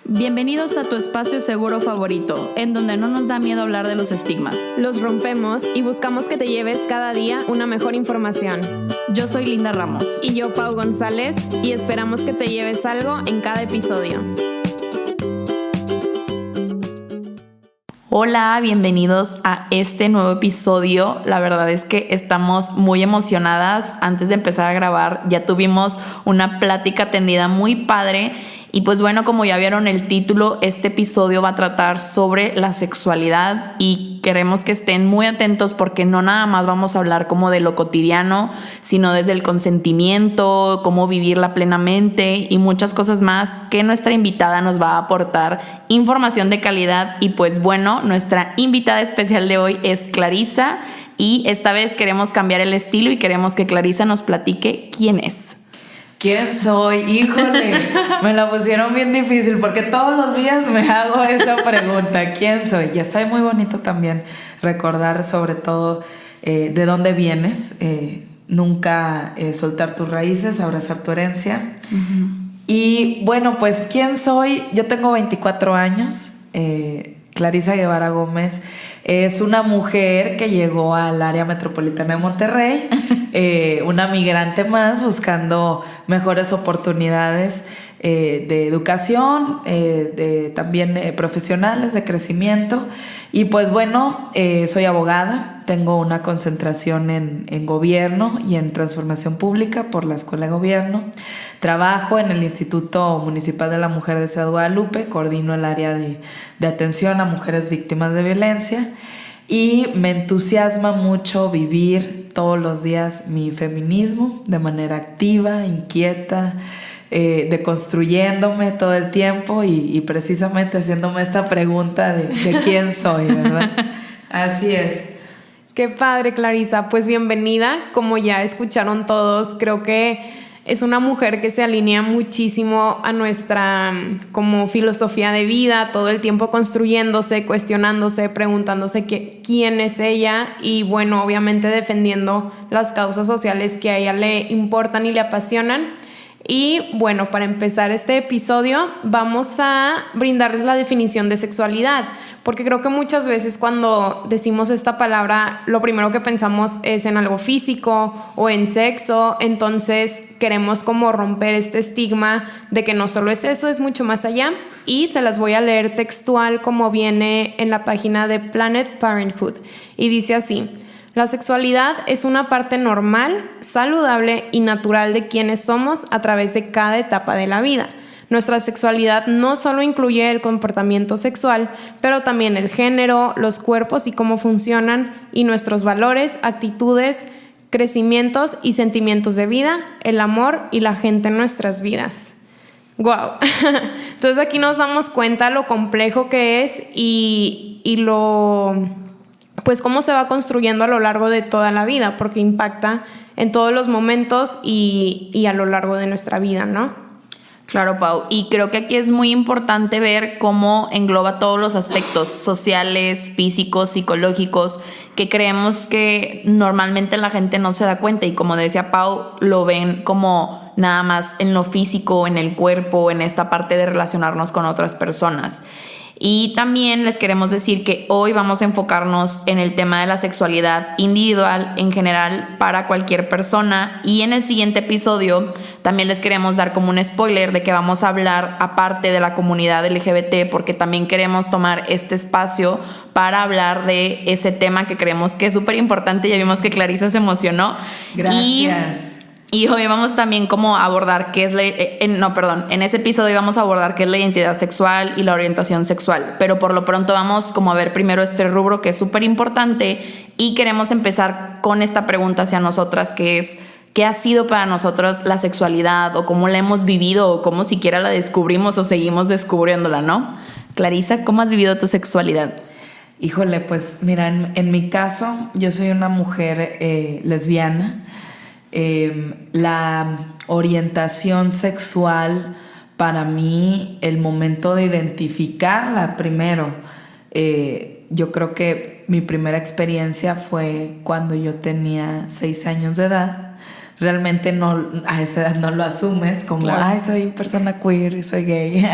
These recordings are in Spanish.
Bienvenidos a tu espacio seguro favorito, en donde no nos da miedo hablar de los estigmas. Los rompemos y buscamos que te lleves cada día una mejor información. Yo soy Linda Ramos. Y yo, Pau González, y esperamos que te lleves algo en cada episodio. Hola, bienvenidos a este nuevo episodio. La verdad es que estamos muy emocionadas. Antes de empezar a grabar ya tuvimos una plática tendida muy padre. Y pues bueno, como ya vieron el título, este episodio va a tratar sobre la sexualidad y queremos que estén muy atentos porque no nada más vamos a hablar como de lo cotidiano, sino desde el consentimiento, cómo vivirla plenamente y muchas cosas más que nuestra invitada nos va a aportar información de calidad. Y pues bueno, nuestra invitada especial de hoy es Clarisa y esta vez queremos cambiar el estilo y queremos que Clarisa nos platique quién es. ¿Quién soy? Híjole, me la pusieron bien difícil porque todos los días me hago esa pregunta. ¿Quién soy? Y está muy bonito también recordar sobre todo de dónde vienes, nunca soltar tus raíces, abrazar tu herencia. Uh-huh. Y bueno, pues ¿quién soy? Yo tengo 24 años, Clarisa Guevara Gómez es una mujer que llegó al área metropolitana de Monterrey, una migrante más buscando mejores oportunidades de educación, también profesionales, de crecimiento. Y pues bueno, soy abogada, tengo una concentración en gobierno y en transformación pública por la Escuela de Gobierno. Trabajo en el Instituto Municipal de la Mujer de Ciudad Guadalupe, coordino el área de atención a mujeres víctimas de violencia y me entusiasma mucho vivir todos los días mi feminismo de manera activa, inquieta, deconstruyéndome todo el tiempo y precisamente haciéndome esta pregunta de quién soy, ¿verdad? Así es. Qué padre, Clarisa. Pues bienvenida. Como ya escucharon todos, creo que es una mujer que se alinea muchísimo a nuestra como filosofía de vida, todo el tiempo construyéndose, cuestionándose, preguntándose quién es ella y bueno, obviamente defendiendo las causas sociales que a ella le importan y le apasionan. Y bueno, para empezar este episodio vamos a brindarles la definición de sexualidad, porque creo que muchas veces cuando decimos esta palabra lo primero que pensamos es en algo físico o en sexo, entonces queremos como romper este estigma de que no solo es eso, es mucho más allá y se las voy a leer textual como viene en la página de Planet Parenthood y dice así: la sexualidad es una parte normal, saludable y natural de quienes somos a través de cada etapa de la vida. Nuestra sexualidad no solo incluye el comportamiento sexual, pero también el género, los cuerpos y cómo funcionan, y nuestros valores, actitudes, crecimientos y sentimientos de vida, el amor y la gente en nuestras vidas. ¡Wow! Entonces aquí nos damos cuenta lo complejo que es y pues cómo se va construyendo a lo largo de toda la vida, porque impacta en todos los momentos y a lo largo de nuestra vida, ¿no? Claro, Pau, y creo que aquí es muy importante ver cómo engloba todos los aspectos sociales, físicos, psicológicos, que creemos que normalmente la gente no se da cuenta y como decía Pau, lo ven como nada más en lo físico, en el cuerpo, en esta parte de relacionarnos con otras personas. Y también les queremos decir que hoy vamos a enfocarnos en el tema de la sexualidad individual en general para cualquier persona y en el siguiente episodio también les queremos dar como un spoiler de que vamos a hablar aparte de la comunidad LGBT porque también queremos tomar este espacio para hablar de ese tema que creemos que es súper importante. Ya vimos que Clarisa se emocionó. Gracias. Y hoy vamos también como a abordar qué es en ese episodio vamos a abordar qué es la identidad sexual y la orientación sexual, pero por lo pronto vamos como a ver primero este rubro que es súper importante y queremos empezar con esta pregunta hacia nosotras que es ¿qué ha sido para nosotros la sexualidad o cómo la hemos vivido o cómo siquiera la descubrimos o seguimos descubriéndola, ¿no? Clarisa, ¿cómo has vivido tu sexualidad? Híjole, pues mira, en mi caso yo soy una mujer lesbiana. La orientación sexual para mí, el momento de identificarla primero, yo creo que mi primera experiencia fue cuando yo tenía 6 años de edad. realmente no, a esa edad no lo asumes como, Claro. ay, soy persona queer, soy gay,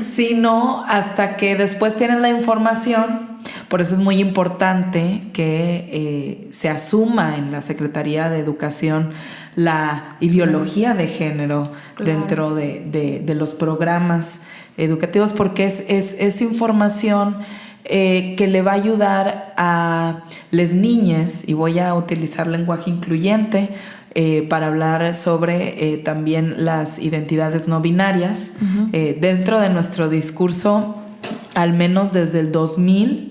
sino hasta que después tienes la información. Por eso es muy importante que se asuma en la Secretaría de Educación la ideología de género dentro de los programas educativos, porque es información que le va a ayudar a las niñas, y voy a utilizar lenguaje incluyente para hablar sobre también las identidades no binarias. Dentro de nuestro discurso, al menos desde el 2000,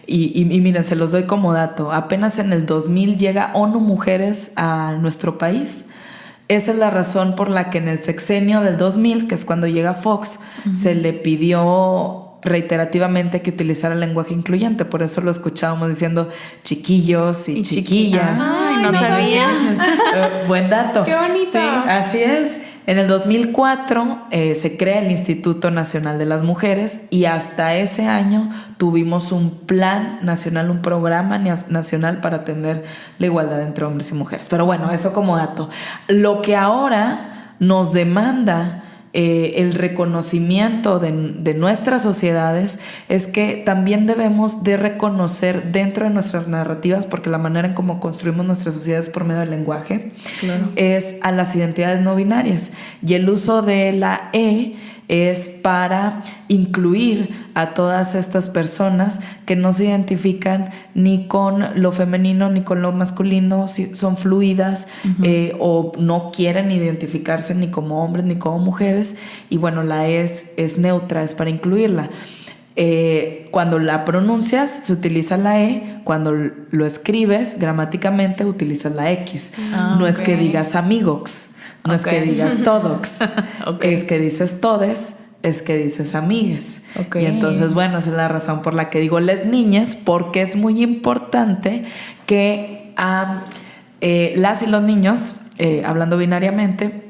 y miren, se los doy como dato, apenas en el 2000 llega ONU Mujeres a nuestro país. Esa es la razón por la que en el sexenio del 2000, que es cuando llega Fox, se le pidió reiterativamente que utilizara el lenguaje incluyente. Por eso lo escuchábamos diciendo chiquillos y chiquillas. Ay, no sabía. Buen dato. ¡Qué bonito! Sí, así es. En el 2004 se crea el Instituto Nacional de las Mujeres, y hasta ese año tuvimos un plan nacional, un programa nacional para atender la igualdad entre hombres y mujeres. Pero bueno, eso como dato. Lo que ahora nos demanda el reconocimiento de nuestras sociedades es que también debemos de reconocer dentro de nuestras narrativas, porque la manera en cómo construimos nuestras sociedades por medio del lenguaje, es a las identidades no binarias, y el uso de la es para incluir a todas estas personas que no se identifican ni con lo femenino ni con lo masculino, si son fluidas, o no quieren identificarse ni como hombres ni como mujeres. Y bueno, la es neutra, es para incluirla. Cuando la pronuncias se utiliza la cuando lo escribes gramáticamente utilizas la X. No es que digas amigox, no es que digas todox, es que dices todes, es que dices amigues. Y entonces, bueno, esa es la razón por la que digo les niñas, porque es muy importante que las y los niños, hablando binariamente,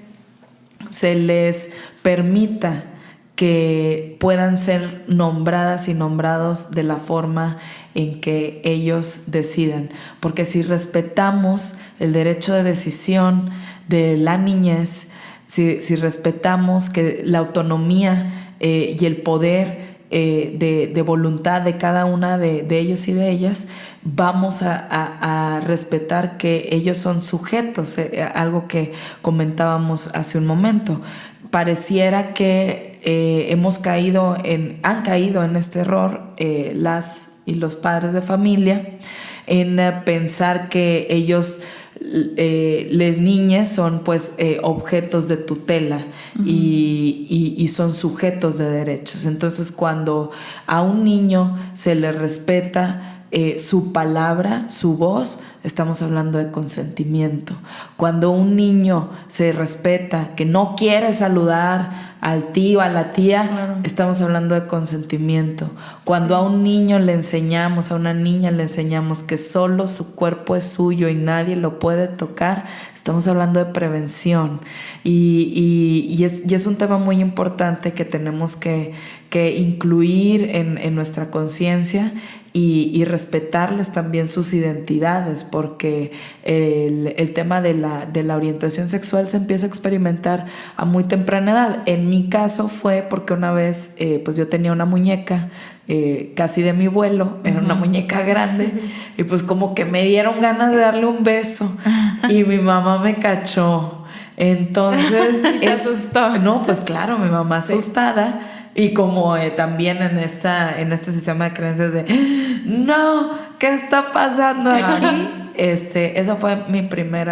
se les permita que puedan ser nombradas y nombrados de la forma en que ellos decidan. Porque si respetamos el derecho de decisión de la niñez, si respetamos que la autonomía y el poder de voluntad de cada una de ellos y de ellas, vamos a respetar que ellos son sujetos, algo que comentábamos hace un momento. Pareciera que han caído en este error las y los padres de familia, en pensar que ellos, les niñas, son pues objetos de tutela y son sujetos de derechos. Entonces, cuando a un niño se le respeta su palabra, su voz, estamos hablando de consentimiento. Cuando un niño se respeta, que no quiere saludar al tío, a la tía, estamos hablando de consentimiento. Cuando a un niño le enseñamos, a una niña le enseñamos que solo su cuerpo es suyo y nadie lo puede tocar, estamos hablando de prevención. Y es un tema muy importante que tenemos que incluir en nuestra conciencia y respetarles también sus identidades, porque el tema de la orientación sexual se empieza a experimentar a muy temprana edad. En mi caso fue porque una vez pues yo tenía una muñeca casi de mi vuelo, era una muñeca grande, y pues como que me dieron ganas de darle un beso y mi mamá me cachó. Entonces se asustó. No, pues claro, mi mamá asustada. Y como también en este sistema de creencias de no, ¿qué está pasando aquí? Esa fue mi primer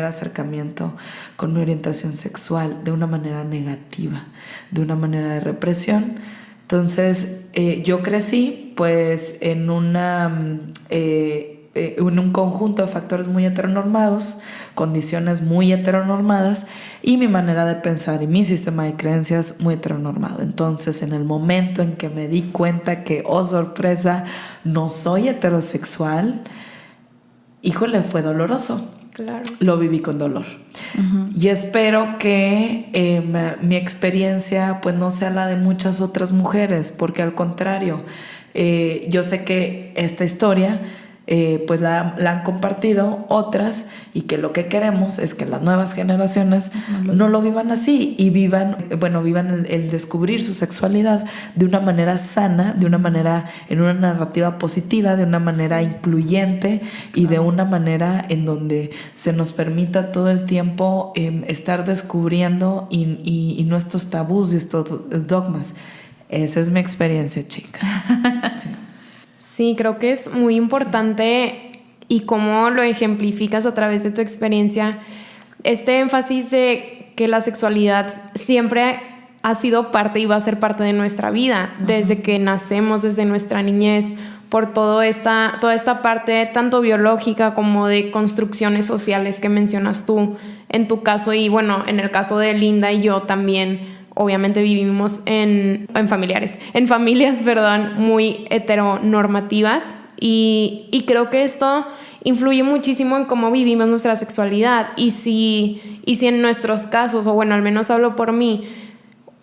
acercamiento con mi orientación sexual, de una manera negativa, de una manera de represión. Entonces yo crecí pues en un conjunto de factores muy heteronormados, condiciones muy heteronormadas, y mi manera de pensar y mi sistema de creencias muy heteronormado. Entonces, en el momento en que me di cuenta que, oh sorpresa, no soy heterosexual, híjole, fue doloroso. Claro. Lo viví con dolor. Y espero que mi experiencia pues no sea la de muchas otras mujeres, porque al contrario, yo sé que esta historia pues la han compartido otras, y que lo que queremos es que las nuevas generaciones no lo vivan así y vivan el descubrir su sexualidad de una manera sana, de una manera en una narrativa positiva, de una manera incluyente y de una manera en donde se nos permita todo el tiempo estar descubriendo y no estos tabús y estos dogmas. Esa es mi experiencia, chicas. Sí. Sí, creo que es muy importante, y cómo lo ejemplificas a través de tu experiencia, este énfasis de que la sexualidad siempre ha sido parte y va a ser parte de nuestra vida, desde que nacemos, desde nuestra niñez, por toda esta parte tanto biológica como de construcciones sociales que mencionas tú en tu caso, y bueno, en el caso de Linda y yo también. Obviamente vivimos en familias, muy heteronormativas, y creo que esto influye muchísimo en cómo vivimos nuestra sexualidad, y si en nuestros casos, o bueno, al menos hablo por mí,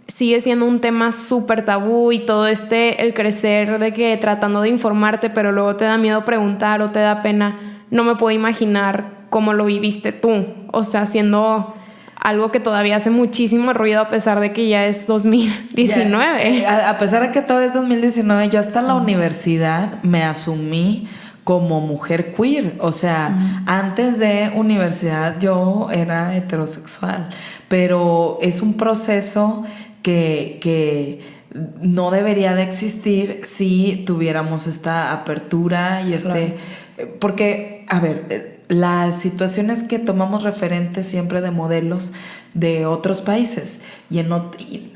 sigue siendo un tema súper tabú, y todo el crecer de que tratando de informarte, pero luego te da miedo preguntar o te da pena. No me puedo imaginar cómo lo viviste tú, o sea, siendo algo que todavía hace muchísimo ruido a pesar de que ya es 2019. A pesar de que todo es 2019, yo hasta la universidad me asumí como mujer queer. O sea, antes de universidad yo era heterosexual, pero es un proceso que no debería de existir si tuviéramos esta apertura y porque, a ver, las situaciones que tomamos referentes siempre de modelos de otros países y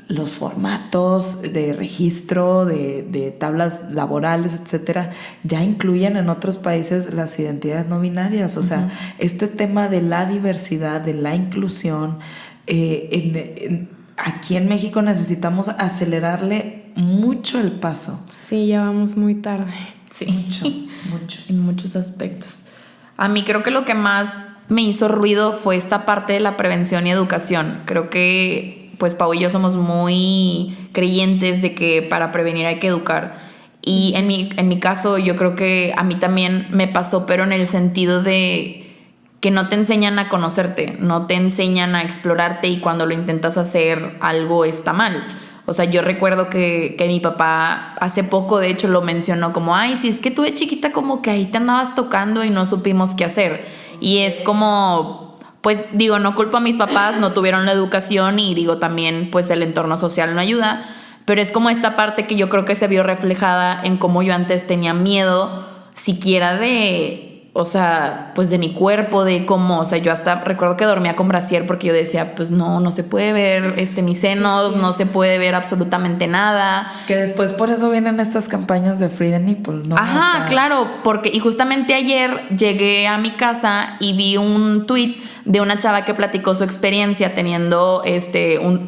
los formatos de registro de tablas laborales, etcétera, ya incluyen en otros países las identidades no binarias. O sea, este tema de la diversidad, de la inclusión, aquí en México necesitamos acelerarle mucho el paso. Sí, ya vamos muy tarde. Sí, mucho. En muchos aspectos. A mí creo que lo que más me hizo ruido fue esta parte de la prevención y educación. Creo que pues Pau y yo somos muy creyentes de que para prevenir hay que educar. Y en mi caso yo creo que a mí también me pasó, pero en el sentido de que no te enseñan a conocerte, no te enseñan a explorarte, y cuando lo intentas hacer algo está mal. O sea, yo recuerdo que mi papá hace poco, de hecho, lo mencionó como, ay, si es que tú de chiquita como que ahí te andabas tocando y no supimos qué hacer. Y es como, pues digo, no culpo a mis papás, no tuvieron la educación, y digo también, pues el entorno social no ayuda. Pero es como esta parte que yo creo que se vio reflejada en cómo yo antes tenía miedo siquiera o sea, pues de mi cuerpo, de cómo, o sea, yo hasta recuerdo que dormía con brasier porque yo decía, pues no se puede ver mis senos, no se puede ver absolutamente nada. Que después por eso vienen estas campañas de Free the Nipple, ¿no? Ajá, o sea, claro, y justamente ayer llegué a mi casa y vi un tweet de una chava que platicó su experiencia teniendo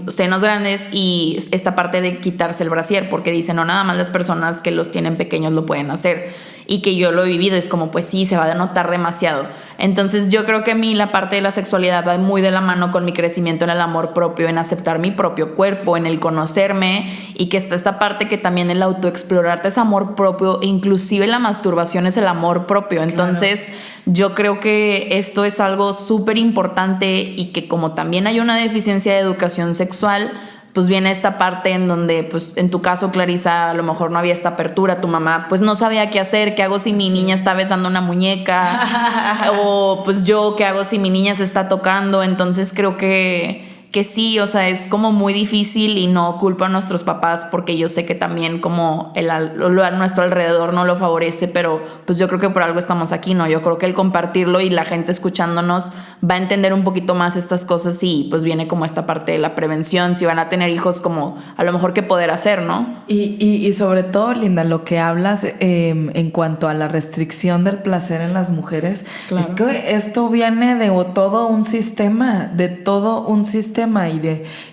senos grandes y esta parte de quitarse el brasier, porque dice, no nada más las personas que los tienen pequeños lo pueden hacer. Y que yo lo he vivido, es como, pues sí, se va a notar demasiado. Entonces yo creo que a mí la parte de la sexualidad va muy de la mano con mi crecimiento en el amor propio, en aceptar mi propio cuerpo, en el conocerme, y que está esta parte que también el autoexplorarte es amor propio, e inclusive la masturbación es el amor propio. Entonces yo creo que esto es algo súper importante, y que como también hay una deficiencia de educación sexual, pues viene esta parte en donde, pues en tu caso, Clarisa, a lo mejor no había esta apertura, tu mamá pues no sabía qué hacer, qué hago si mi niña está besando una muñeca, o pues yo qué hago si mi niña se está tocando. Entonces creo que sí, o sea, es como muy difícil, y no culpo a nuestros papás, porque yo sé que también como lo a nuestro alrededor no lo favorece, pero pues yo creo que por algo estamos aquí, ¿no? Yo creo que el compartirlo y la gente escuchándonos va a entender un poquito más estas cosas, y pues viene como esta parte de la prevención, si van a tener hijos, como a lo mejor qué poder hacer, ¿no? Y sobre todo, Linda, lo que hablas en cuanto a la restricción del placer en las mujeres, claro, es que esto viene de todo un sistema,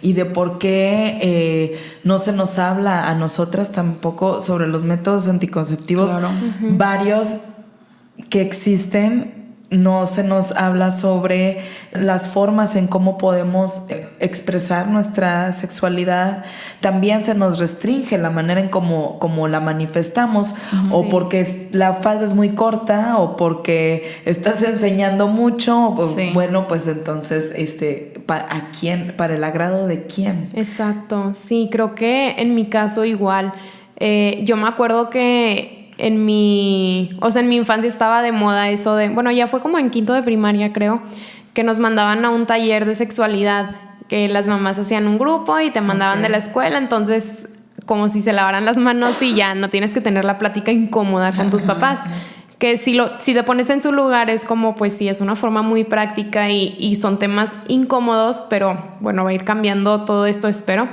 y de por qué no se nos habla a nosotras tampoco sobre los métodos anticonceptivos, claro, varios que existen no se nos habla sobre las formas en cómo podemos expresar nuestra sexualidad. También se nos restringe la manera en cómo la manifestamos, o porque la falda es muy corta, o porque estás enseñando mucho. Bueno, pues entonces, ¿a quién? ¿Para el agrado de quién? Exacto, sí, creo que en mi caso igual. Yo me acuerdo que en mi infancia estaba de moda eso de, bueno, ya fue como en quinto de primaria, creo, que nos mandaban a un taller de sexualidad, que las mamás hacían un grupo y te mandaban de la escuela, entonces como si se lavaran las manos y ya no tienes que tener la plática incómoda con tus papás. Que si te pones en su lugar es como, pues sí, es una forma muy práctica y son temas incómodos, pero bueno, va a ir cambiando todo esto, espero.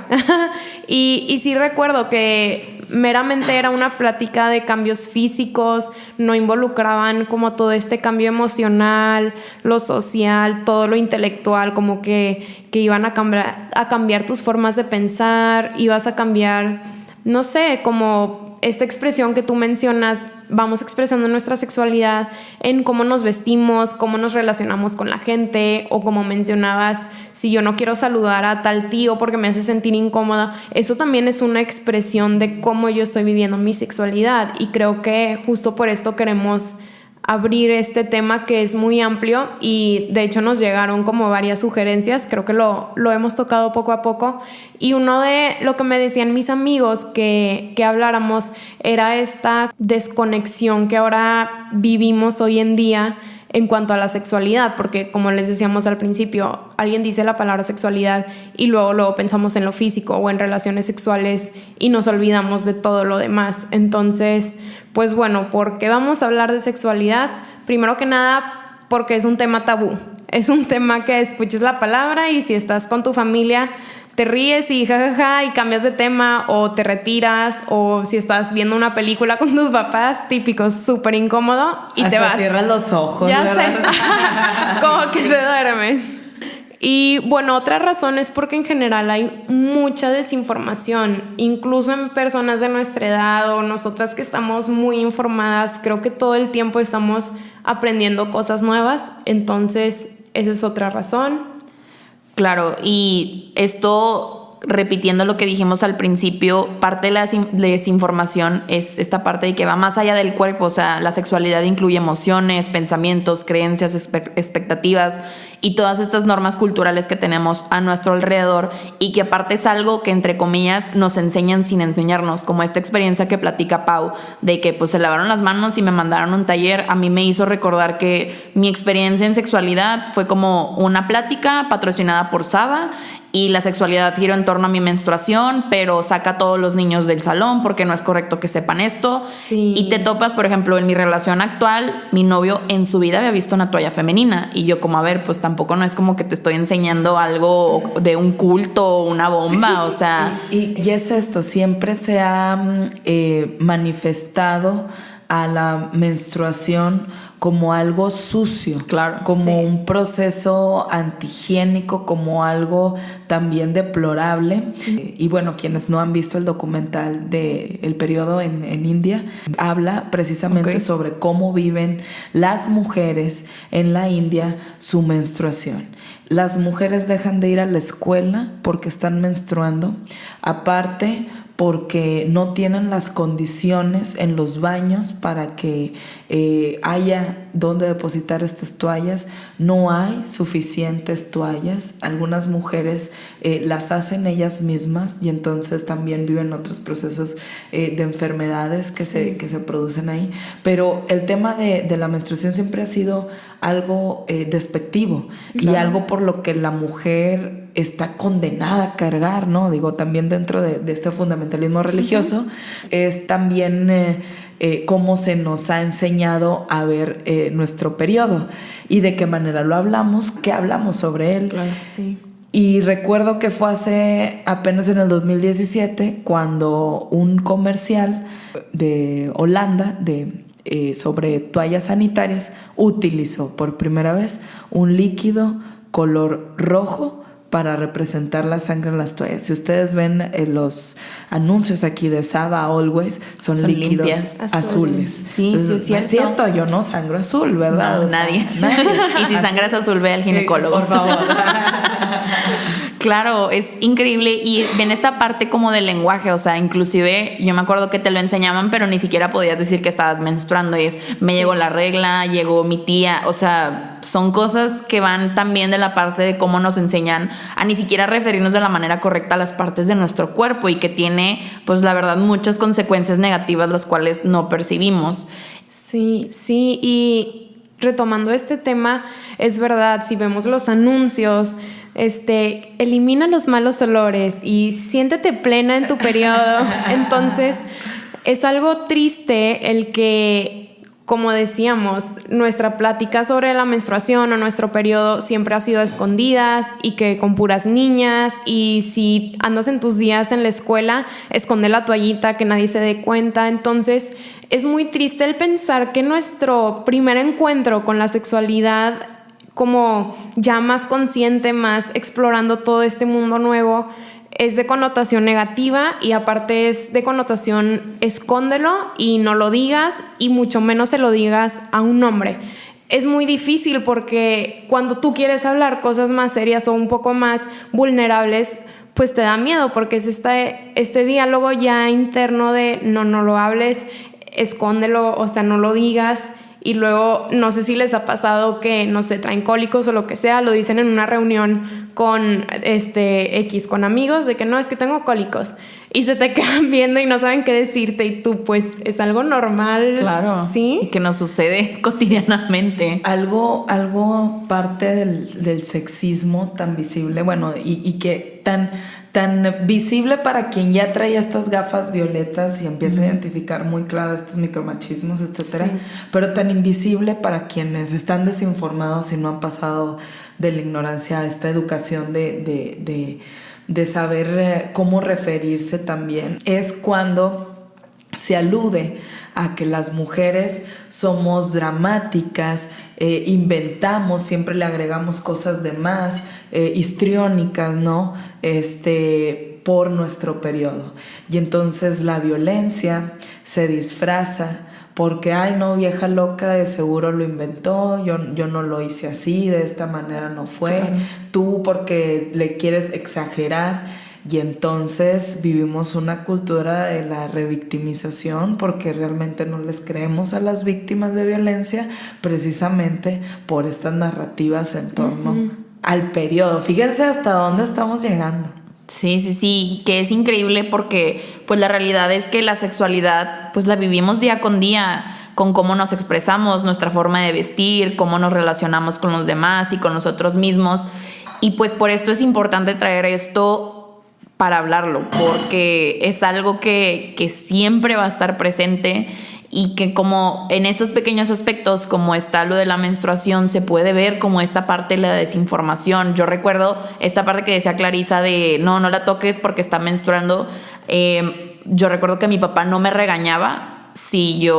y sí recuerdo que meramente era una plática de cambios físicos, no involucraban como todo este cambio emocional, lo social, todo lo intelectual, como que iban a cambiar tus formas de pensar, ibas a cambiar, no sé, como esta expresión que tú mencionas, vamos expresando nuestra sexualidad en cómo nos vestimos, cómo nos relacionamos con la gente, o como mencionabas, si yo no quiero saludar a tal tío porque me hace sentir incómoda, eso también es una expresión de cómo yo estoy viviendo mi sexualidad, y creo que justo por esto queremos abrir este tema que es muy amplio, y de hecho nos llegaron como varias sugerencias, creo que lo hemos tocado poco a poco, y uno de lo que me decían mis amigos que habláramos era esta desconexión que ahora vivimos hoy en día en cuanto a la sexualidad, porque como les decíamos al principio, alguien dice la palabra sexualidad y luego pensamos en lo físico o en relaciones sexuales y nos olvidamos de todo lo demás. Entonces, pues bueno, ¿por qué vamos a hablar de sexualidad? Primero que nada, porque es un tema tabú. Es un tema que escuches la palabra y si estás con tu familia te ríes y jajaja y cambias de tema, o te retiras, o si estás viendo una película con tus papás, típico, súper incómodo, y hasta te vas. Cierras los ojos, ya ¿verdad? sé. Como que te duermes. Y bueno, otra razón es porque en general hay mucha desinformación, incluso en personas de nuestra edad o nosotras que estamos muy informadas. Creo que todo el tiempo estamos aprendiendo cosas nuevas, entonces esa es otra razón. Claro, y esto, repitiendo lo que dijimos al principio, parte de la desinformación es esta parte de que va más allá del cuerpo. O sea, la sexualidad incluye emociones, pensamientos, creencias, expectativas y todas estas normas culturales que tenemos a nuestro alrededor, y que aparte es algo que, entre comillas, nos enseñan sin enseñarnos, como esta experiencia que platica Pau, de que pues se lavaron las manos y me mandaron a un taller. A mí me hizo recordar que mi experiencia en sexualidad fue como una plática patrocinada por Saba, y la sexualidad giró en torno a mi menstruación, pero saca a todos los niños del salón porque no es correcto que sepan esto. Sí. Y te topas, por ejemplo, en mi relación actual, mi novio en su vida había visto una toalla femenina, y yo como, a ver, pues tampoco no es como que te estoy enseñando algo de un culto o una bomba, sí. O sea... Y es esto, siempre se ha manifestado a la menstruación como algo sucio, claro, como sí. un proceso antihigiénico, como algo también deplorable. Y bueno, quienes no han visto el documental de El periodo en India, habla precisamente sobre cómo viven las mujeres en la India su menstruación. Las mujeres dejan de ir a la escuela porque están menstruando, aparte porque no tienen las condiciones en los baños para que haya donde depositar estas toallas. No hay suficientes toallas. Algunas mujeres las hacen ellas mismas, y entonces también viven otros procesos de enfermedades que se producen ahí. Pero el tema de la menstruación siempre ha sido algo despectivo, claro, y algo por lo que la mujer está condenada a cargar, ¿no? Digo, también dentro de este fundamentalismo religioso, es también cómo se nos ha enseñado a ver nuestro periodo y de qué manera lo hablamos, qué hablamos sobre él. Claro, sí. Y recuerdo que fue apenas en el 2017 cuando un comercial de Holanda sobre toallas sanitarias utilizó por primera vez un líquido color rojo para representar la sangre en las toallas. Si ustedes ven los anuncios aquí de Saba Always, son líquidos limpias. azules. Sí, sí, es cierto. Es cierto, yo no sangro azul, ¿verdad? No, nadie. Y si sangras azul, ve al ginecólogo. Por favor. Claro, es increíble. Y ven esta parte como del lenguaje, o sea, inclusive yo me acuerdo que te lo enseñaban, pero ni siquiera podías decir que estabas menstruando. Y me llegó la regla, llegó mi tía, o sea, son cosas que van también de la parte de cómo nos enseñan a ni siquiera referirnos de la manera correcta a las partes de nuestro cuerpo, y que tiene, pues la verdad, muchas consecuencias negativas las cuales no percibimos. Sí, y retomando este tema, es verdad, si vemos los anuncios, elimina los malos olores y siéntete plena en tu periodo. Entonces, es algo triste el que, como decíamos, nuestra plática sobre la menstruación o nuestro periodo siempre ha sido a escondidas y que con puras niñas, y si andas en tus días en la escuela, esconde la toallita, que nadie se dé cuenta. Entonces, es muy triste el pensar que nuestro primer encuentro con la sexualidad, como ya más consciente, más explorando todo este mundo nuevo, es de connotación negativa, y aparte es de connotación escóndelo y no lo digas, y mucho menos se lo digas a un hombre. Es muy difícil porque cuando tú quieres hablar cosas más serias o un poco más vulnerables, pues te da miedo, porque es este diálogo ya interno de no lo hables, escóndelo, o sea, no lo digas. Y luego, no sé si les ha pasado que, no sé, traen cólicos o lo que sea, lo dicen en una reunión con con amigos, de que no, es que tengo cólicos, y se te quedan viendo y no saben qué decirte, y tú, pues, es algo normal. Claro. ¿Sí? Y que nos sucede cotidianamente. Algo parte del sexismo tan visible, bueno, y que tan visible para quien ya trae estas gafas violetas y empieza a identificar muy claro estos micromachismos, etcétera, pero tan invisible para quienes están desinformados y no han pasado de la ignorancia a esta educación de saber cómo referirse también, es cuando se alude a que las mujeres somos dramáticas, inventamos, siempre le agregamos cosas de más, histriónicas, ¿no? Por nuestro periodo. Y entonces la violencia se disfraza porque, ay, no, vieja loca, de seguro lo inventó, yo no lo hice así, de esta manera no fue, claro. Tú porque le quieres exagerar. Y entonces vivimos una cultura de la revictimización, porque realmente no les creemos a las víctimas de violencia, precisamente por estas narrativas en torno al periodo. Fíjense hasta dónde estamos llegando. Sí, que es increíble porque pues la realidad es que la sexualidad pues la vivimos día con día, con cómo nos expresamos, nuestra forma de vestir, cómo nos relacionamos con los demás y con nosotros mismos. Y pues por esto es importante traer esto para hablarlo, porque es algo que siempre va a estar presente, y que como en estos pequeños aspectos, como está lo de la menstruación, se puede ver como esta parte de la desinformación. Yo recuerdo esta parte que decía Clarisa de no la toques porque está menstruando. Yo recuerdo que mi papá no me regañaba si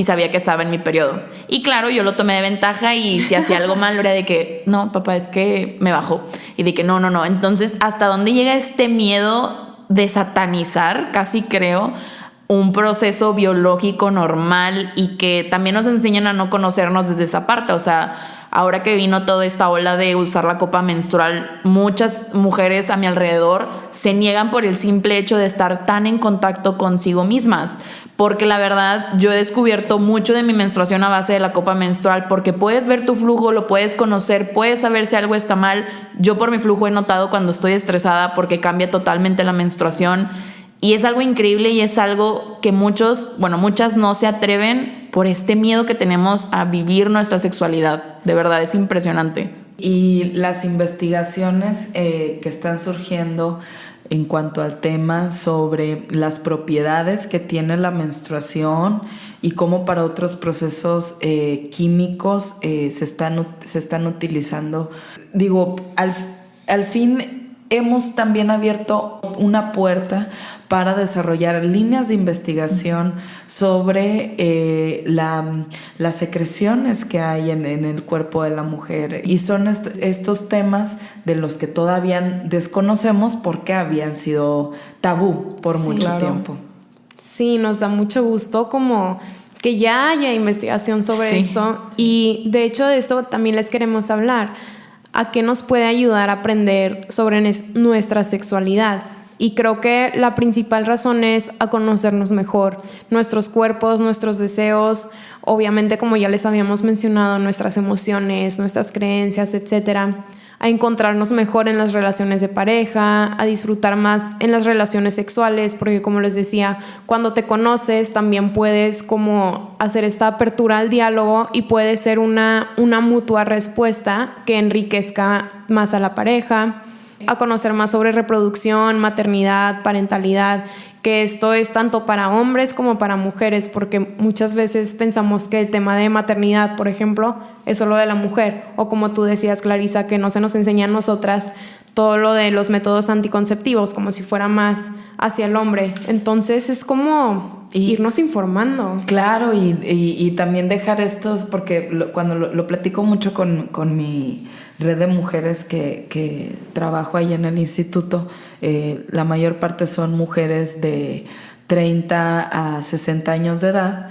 sabía que estaba en mi periodo. Y claro, yo lo tomé de ventaja, y si hacía algo mal era de que no, papá, es que me bajó. Y de que no. Entonces, ¿hasta dónde llega este miedo de satanizar, casi creo, un proceso biológico normal, y que también nos enseñan a no conocernos desde esa parte? O sea, ahora que vino toda esta ola de usar la copa menstrual, muchas mujeres a mi alrededor se niegan por el simple hecho de estar tan en contacto consigo mismas, porque la verdad yo he descubierto mucho de mi menstruación a base de la copa menstrual, porque puedes ver tu flujo, lo puedes conocer, puedes saber si algo está mal. Yo por mi flujo he notado cuando estoy estresada, porque cambia totalmente la menstruación, y es algo increíble, y es algo que muchas no se atreven por este miedo que tenemos a vivir nuestra sexualidad. De verdad es impresionante. Y las investigaciones que están surgiendo en cuanto al tema sobre las propiedades que tiene la menstruación y cómo para otros procesos químicos se están utilizando. Digo, al fin hemos también abierto una puerta para desarrollar líneas de investigación sobre las secreciones que hay en el cuerpo de la mujer. Y son estos temas de los que todavía desconocemos porque habían sido tabú por mucho tiempo. Sí, nos da mucho gusto como que ya haya investigación sobre esto. Y de hecho de esto también les queremos hablar. ¿A qué nos puede ayudar a aprender sobre nuestra sexualidad? Y creo que la principal razón es a conocernos mejor, nuestros cuerpos, nuestros deseos, obviamente como ya les habíamos mencionado, nuestras emociones, nuestras creencias, etcétera, a encontrarnos mejor en las relaciones de pareja, a disfrutar más en las relaciones sexuales, porque como les decía, cuando te conoces también puedes como hacer esta apertura al diálogo y puede ser una mutua respuesta que enriquezca más a la pareja, a conocer más sobre reproducción, maternidad, parentalidad, que esto es tanto para hombres como para mujeres, porque muchas veces pensamos que el tema de maternidad, por ejemplo, es solo de la mujer, o como tú decías, Clarisa, que no se nos enseña a nosotras todo lo de los métodos anticonceptivos, como si fuera más hacia el hombre. Entonces es como irnos informando. Claro, y también dejar estos, porque cuando lo platico mucho con mi red de mujeres que trabajo ahí en el instituto, la mayor parte son mujeres de 30 a 60 años de edad,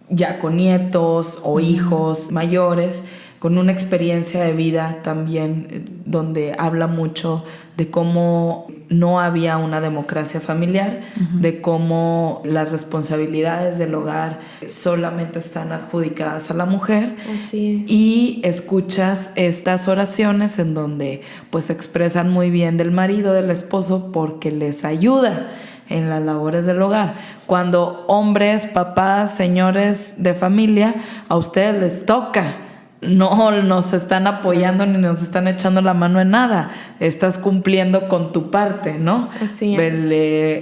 ya con nietos o hijos mayores, con una experiencia de vida también donde habla mucho de cómo no había una democracia familiar, de cómo las responsabilidades del hogar solamente están adjudicadas a la mujer. Así es. Y escuchas estas oraciones en donde pues expresan muy bien del marido, del esposo, porque les ayuda en las labores del hogar. Cuando hombres, papás, señores de familia, a ustedes les toca, no nos están apoyando ni nos están echando la mano en nada. Estás cumpliendo con tu parte, ¿no? Así es.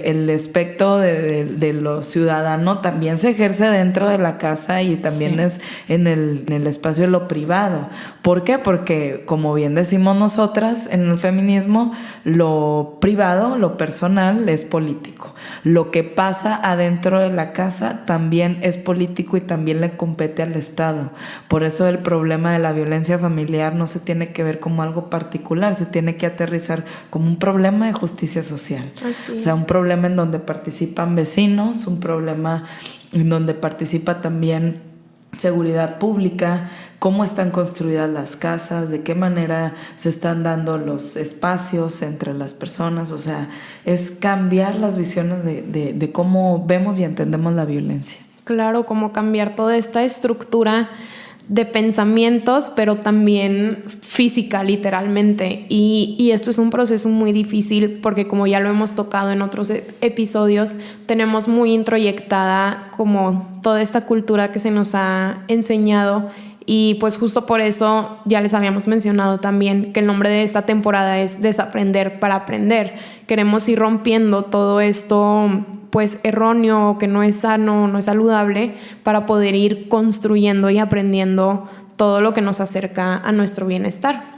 El aspecto de lo ciudadano también se ejerce dentro de la casa y también es en el espacio de lo privado. ¿Por qué? Porque, como bien decimos nosotras en el feminismo, lo privado, lo personal es político. Lo que pasa adentro de la casa también es político y también le compete al Estado. Por eso el problema de la violencia familiar no se tiene que ver como algo particular, se tiene que aterrizar como un problema de justicia social. Así. O sea, un problema en donde participan vecinos, un problema en donde participa también seguridad pública, cómo están construidas las casas, de qué manera se están dando los espacios entre las personas. O sea, es cambiar las visiones de cómo vemos y entendemos la violencia. Claro, como cambiar toda esta estructura de pensamientos, pero también física, literalmente. Y esto es un proceso muy difícil porque, como ya lo hemos tocado en otros episodios, tenemos muy introyectada como toda esta cultura que se nos ha enseñado. Y pues justo por eso ya les habíamos mencionado también que el nombre de esta temporada es Desaprender para Aprender. Queremos ir rompiendo todo esto pues erróneo, que no es sano, no es saludable, para poder ir construyendo y aprendiendo todo lo que nos acerca a nuestro bienestar.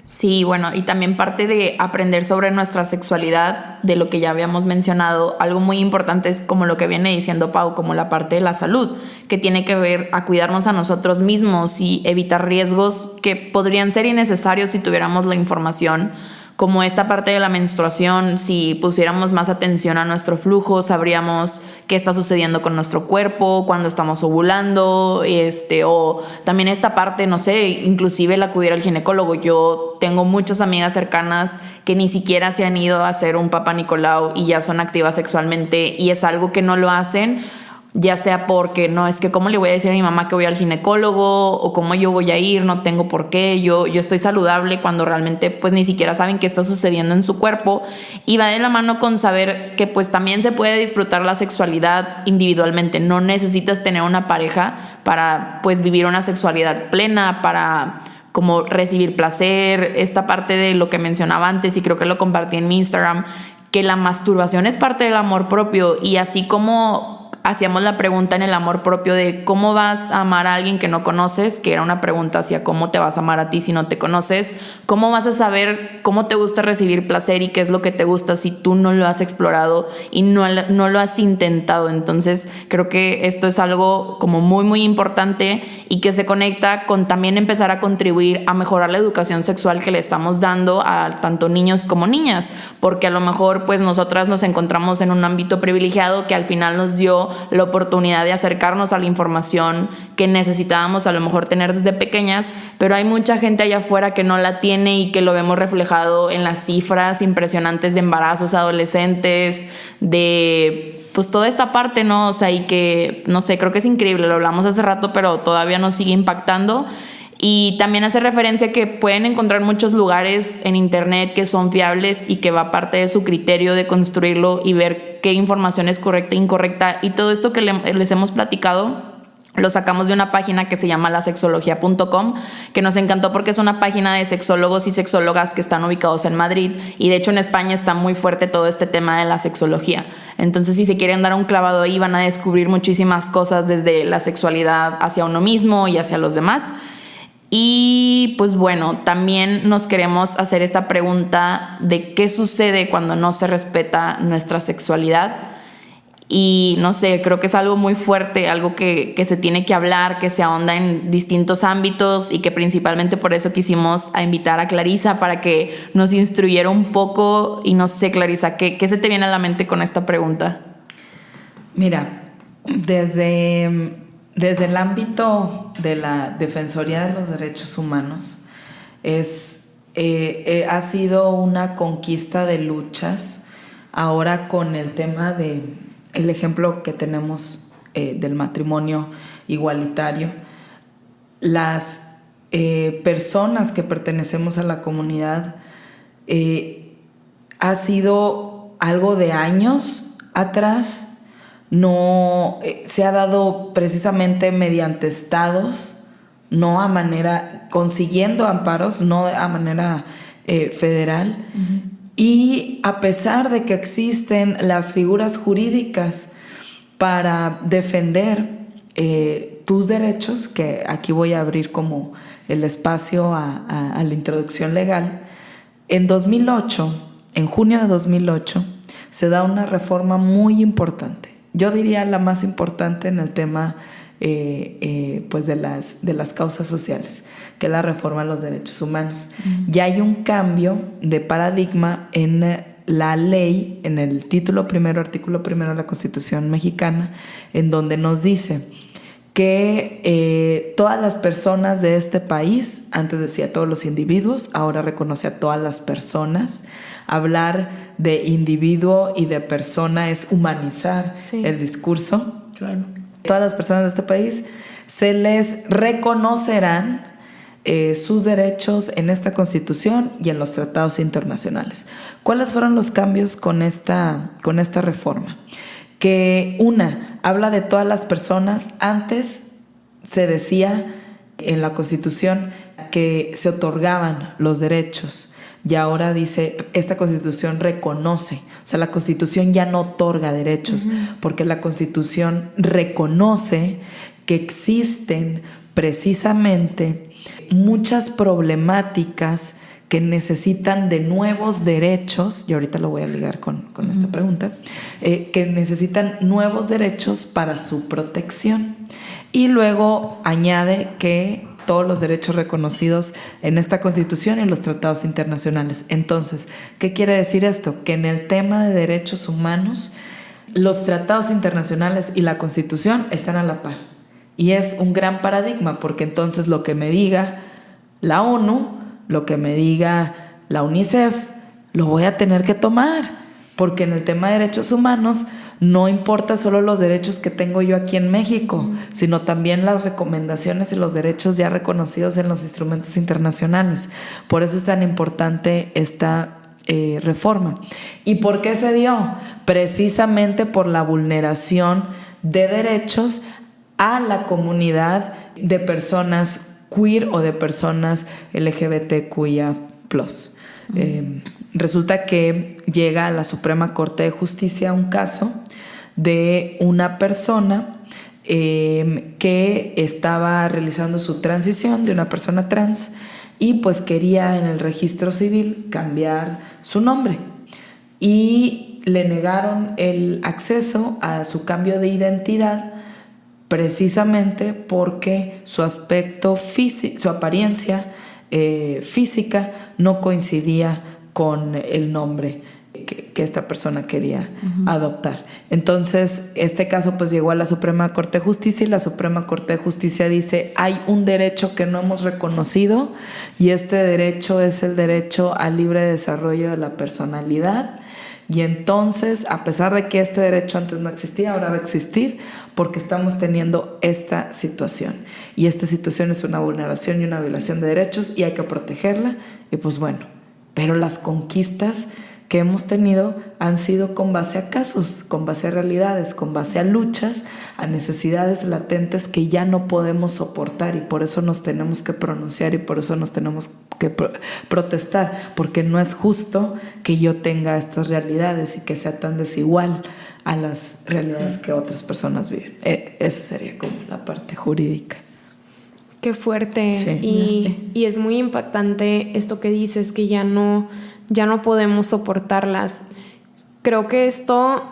Sí, bueno, y también parte de aprender sobre nuestra sexualidad, de lo que ya habíamos mencionado, algo muy importante es como lo que viene diciendo Pau, como la parte de la salud, que tiene que ver a cuidarnos a nosotros mismos y evitar riesgos que podrían ser innecesarios si tuviéramos la información, como esta parte de la menstruación. Si pusiéramos más atención a nuestro flujo, sabríamos qué está sucediendo con nuestro cuerpo, cuando estamos ovulando, o también esta parte, no sé, inclusive el acudir al ginecólogo. Yo tengo muchas amigas cercanas que ni siquiera se han ido a hacer un Papá Nicolau y ya son activas sexualmente, y es algo que no lo hacen, ya sea porque no, es que cómo le voy a decir a mi mamá que voy al ginecólogo, o cómo yo voy a ir, no tengo por qué, yo estoy saludable, cuando realmente pues ni siquiera saben qué está sucediendo en su cuerpo. Y va de la mano con saber que pues también se puede disfrutar la sexualidad individualmente. No necesitas tener una pareja para pues vivir una sexualidad plena, para como recibir placer. Esta parte de lo que mencionaba antes, y creo que lo compartí en mi Instagram, que la masturbación es parte del amor propio, y así como hacíamos la pregunta en el amor propio de cómo vas a amar a alguien que no conoces, que era una pregunta hacia cómo te vas a amar a ti si no te conoces, cómo vas a saber cómo te gusta recibir placer y qué es lo que te gusta si tú no lo has explorado y no lo has intentado. Entonces creo que esto es algo como muy muy importante y que se conecta con también empezar a contribuir a mejorar la educación sexual que le estamos dando a tanto niños como niñas, porque a lo mejor pues nosotras nos encontramos en un ámbito privilegiado que al final nos dio la oportunidad de acercarnos a la información que necesitábamos a lo mejor tener desde pequeñas, pero hay mucha gente allá afuera que no la tiene y que lo vemos reflejado en las cifras impresionantes de embarazos adolescentes, de pues toda esta parte, ¿no? O sea, y que, no sé, creo que es increíble, lo hablamos hace rato, pero todavía nos sigue impactando. Y también hace referencia que pueden encontrar muchos lugares en internet que son fiables y que va parte de su criterio de construirlo y ver qué información es correcta e incorrecta. Y todo esto que les hemos platicado lo sacamos de una página que se llama lasexología.com, que nos encantó porque es una página de sexólogos y sexólogas que están ubicados en Madrid, y de hecho en España está muy fuerte todo este tema de la sexología. Entonces si se quieren dar un clavado ahí van a descubrir muchísimas cosas desde la sexualidad hacia uno mismo y hacia los demás. Y pues bueno, también nos queremos hacer esta pregunta de qué sucede cuando no se respeta nuestra sexualidad. Y no sé, creo que es algo muy fuerte, algo que se tiene que hablar, que se ahonda en distintos ámbitos, y que principalmente por eso quisimos invitar a Clarisa para que nos instruyera un poco. Y no sé, Clarisa, ¿qué se te viene a la mente con esta pregunta? Mira, desde el ámbito de la Defensoría de los Derechos Humanos ha sido una conquista de luchas. Ahora con el tema el ejemplo que tenemos del matrimonio igualitario, las personas que pertenecemos a la comunidad, ha sido algo de años atrás. No se ha dado precisamente mediante estados, no a manera, consiguiendo amparos, no a manera federal. Uh-huh. Y a pesar de que existen las figuras jurídicas para defender tus derechos, que aquí voy a abrir como el espacio a la introducción legal, en 2008, en junio de 2008, se da una reforma muy importante. Yo diría la más importante en el tema pues de las causas sociales, que es la reforma a los derechos humanos. Ya hay un cambio de paradigma en la ley, en el título primero, artículo primero de la Constitución mexicana, en donde nos dice que todas las personas de este país, antes decía todos los individuos, ahora reconoce a todas las personas. Hablar de individuo y de persona es humanizar el discurso. Claro. Todas las personas de este país se les reconocerán sus derechos en esta Constitución y en los tratados internacionales. ¿Cuáles fueron los cambios con esta reforma? Que habla de todas las personas. Antes se decía en la Constitución que se otorgaban los derechos, y ahora dice, esta Constitución reconoce. O sea, la Constitución ya no otorga derechos, porque la Constitución reconoce que existen precisamente muchas problemáticas que necesitan de nuevos derechos, y ahorita lo voy a ligar con esta pregunta, que necesitan nuevos derechos para su protección. Y luego añade que todos los derechos reconocidos en esta Constitución y en los tratados internacionales. Entonces, ¿qué quiere decir esto? Que en el tema de derechos humanos, los tratados internacionales y la Constitución están a la par. Y es un gran paradigma, porque entonces lo que me diga la ONU, lo que me diga la UNICEF, lo voy a tener que tomar, porque en el tema de derechos humanos no importa solo los derechos que tengo yo aquí en México, sino también las recomendaciones y los derechos ya reconocidos en los instrumentos internacionales. Por eso es tan importante esta reforma. ¿Y por qué se dio? Precisamente por la vulneración de derechos a la comunidad de personas queer o de personas LGBTQIA+. Resulta que llega a la Suprema Corte de Justicia un caso de una persona que estaba realizando su transición, de una persona trans, y pues quería en el registro civil cambiar su nombre. Y le negaron el acceso a su cambio de identidad precisamente porque su aspecto físico, su apariencia física no coincidía con el nombre que esta persona quería adoptar. Entonces, este caso pues llegó a la Suprema Corte de Justicia y la Suprema Corte de Justicia dice: hay un derecho que no hemos reconocido y este derecho es el derecho al libre desarrollo de la personalidad. Y entonces, a pesar de que este derecho antes no existía, ahora va a existir porque estamos teniendo esta situación. Y esta situación es una vulneración y una violación de derechos y hay que protegerla. Y pues bueno, pero las conquistas que hemos tenido han sido con base a casos, con base a realidades, con base a luchas, a necesidades latentes que ya no podemos soportar, y por eso nos tenemos que pronunciar y por eso nos tenemos que protestar, porque no es justo que yo tenga estas realidades y que sea tan desigual a las realidades que otras personas viven. Esa sería como la parte jurídica. Qué fuerte. Sí, y es muy impactante esto que dices, que ya no podemos soportarlas. Creo que esto,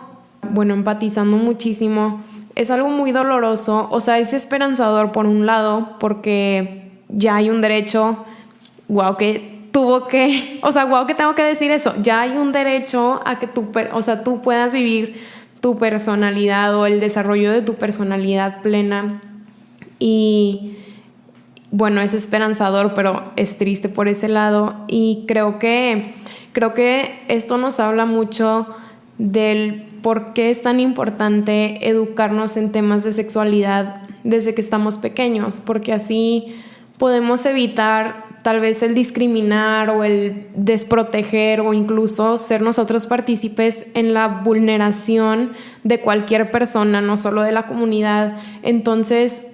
bueno, empatizando muchísimo, es algo muy doloroso. O sea, es esperanzador por un lado, porque ya hay un derecho, wow, que tengo que decir eso. Ya hay un derecho a que tú puedas vivir tu personalidad o el desarrollo de tu personalidad plena. Y bueno, es esperanzador, pero es triste por ese lado. Y creo que esto nos habla mucho del por qué es tan importante educarnos en temas de sexualidad desde que estamos pequeños, porque así podemos evitar tal vez el discriminar o el desproteger o incluso ser nosotros partícipes en la vulneración de cualquier persona, no solo de la comunidad. Entonces,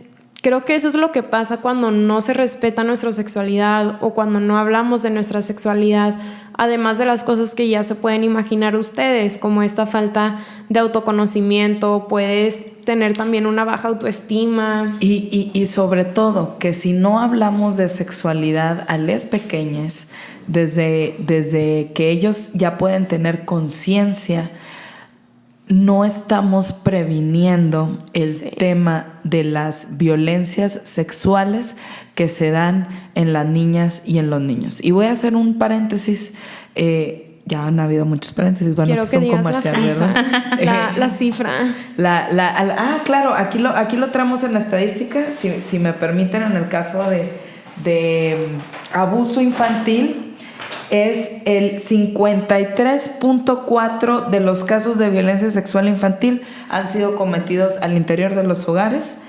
creo que eso es lo que pasa cuando no se respeta nuestra sexualidad o cuando no hablamos de nuestra sexualidad, además de las cosas que ya se pueden imaginar ustedes, como esta falta de autoconocimiento. Puedes tener también una baja autoestima. Y sobre todo, que si no hablamos de sexualidad a les pequeñes, desde que ellos ya pueden tener conciencia, no estamos previniendo el tema de las violencias sexuales que se dan en las niñas y en los niños. Y voy a hacer un paréntesis. Ya han habido muchos paréntesis. Bueno, quiero esto es un comercial, ¿verdad? La cifra. Claro, aquí lo traemos en la estadística, si me permiten, en el caso de abuso infantil. Es el 53.4% de los casos de violencia sexual infantil han sido cometidos al interior de los hogares.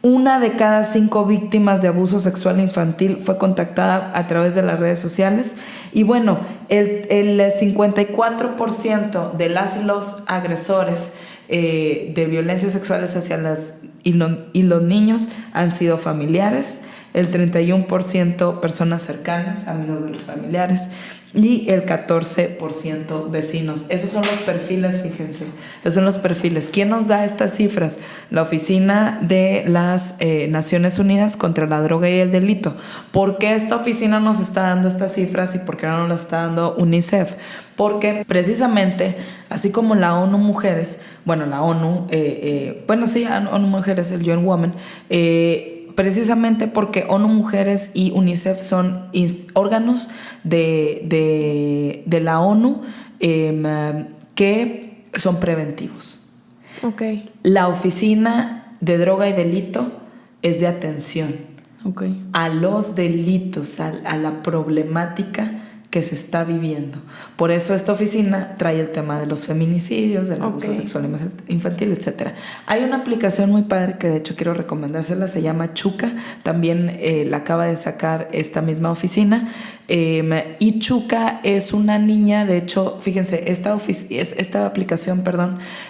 1 de cada 5 víctimas de abuso sexual infantil fue contactada a través de las redes sociales. Y bueno, el 54% de las y los agresores de violencias sexuales hacia y los niños han sido familiares. El 31% personas cercanas, amigos de los familiares, y el 14% vecinos. Esos son los perfiles, fíjense. Esos son los perfiles. ¿Quién nos da estas cifras? La Oficina de las Naciones Unidas contra la Droga y el Delito. ¿Por qué esta oficina nos está dando estas cifras y por qué no nos las está dando UNICEF? Porque precisamente, así como la ONU Mujeres, ONU Mujeres, el UN Women, precisamente porque ONU Mujeres y UNICEF son órganos de la ONU que son preventivos. Okay. La Oficina de Droga y Delito es de atención a los delitos, a la problemática que se está viviendo. Por eso esta oficina trae el tema de los feminicidios, del abuso sexual infantil, etc. Hay una aplicación muy padre que de hecho quiero recomendársela, se llama Chuca, también la acaba de sacar esta misma oficina. Y Chuca es una niña, de hecho, fíjense, esta aplicación,